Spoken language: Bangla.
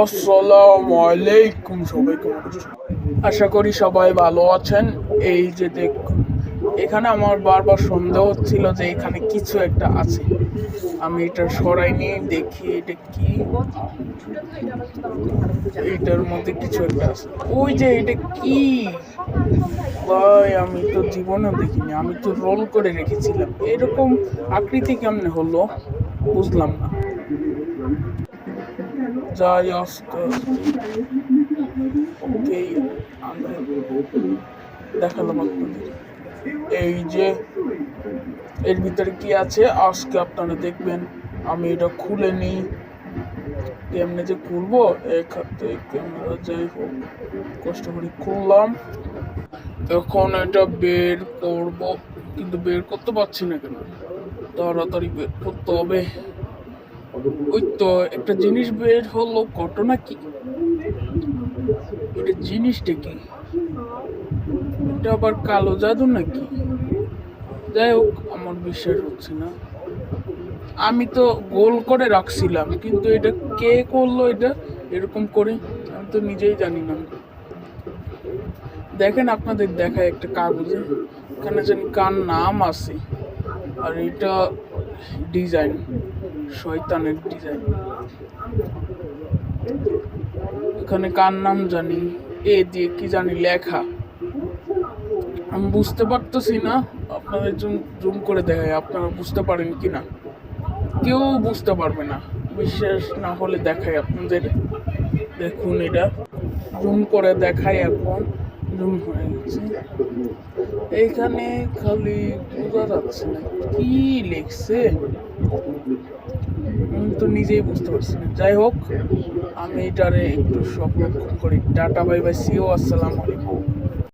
আসসালামু আলাইকুম সবাইকে। আশা করি সবাই ভালো আছেন। এই যে দেখুন, এখানে আমার বারবার সন্দেহ হচ্ছিল যে এখানে কিছু একটা আছে। আমি এটা সরাই নিয়ে দেখি এটা কি। এটার মধ্যে কিছু একটা আছে। ওই যে এটা কি ভাই, আমি তো জীবনে দেখিনি। আমি তো রোল করে রেখেছিলাম, এরকম আকৃতি কেমনে হলো বুঝলাম না। যাই আস্তে ওকে, আমি দেখালাম আপনাদের। এই যে এর ভিতরে কি আছে আজকে আপনারা দেখবেন। আমি এটা খুলে নিই, কেমনে যে খুলবো এখান থেকে ক্যামেরা, যাই হোক কষ্ট করে খুললাম। এখন এটা বের করব, কিন্তু বের করতে পারছি না কেন। তাড়াতাড়ি বের করতে হবে। ওই তো একটা জিনিস বের হলো, ঘটনা কি? এটা জিনিসটা কি? এটা আবার কালো জাদু নাকি? যাই হোক, আমার বিশ্বাস হচ্ছে না। আমি তো গোল করে রাখছিলাম, কিন্তু এটা কে করলো এটা এরকম করে? আমি তো নিজেই জানি না। দেখেন আপনাদের দেখায় একটা কাগজে, এখানে জানি কার নাম আছে। আর এটা ডিজাইন, শয়তানের ডিজাইন। এখানে কার নাম জানি, এ দিয়ে কি জানি লেখা, আমি বুঝতে পারতেছি না। আপনাদের জুম করে দেখায়, আপনারা বুঝতে পারেন কিনা? কেউ বুঝতে পারবে না। বিশ্বাস না হলে দেখাই আপনাদের। দেখুন এটা জুম করে দেখাই, এখন জুম হয়ে গেছে। এইখানে খালি বোঝা যাচ্ছে না কি লিখছে, আমি তো নিজেই বুঝতে পারছি না। যাই হোক, আমি এটারে একটু সংরক্ষণ করি। Tata, bye bye, see you, আসসালামু আলাইকুম।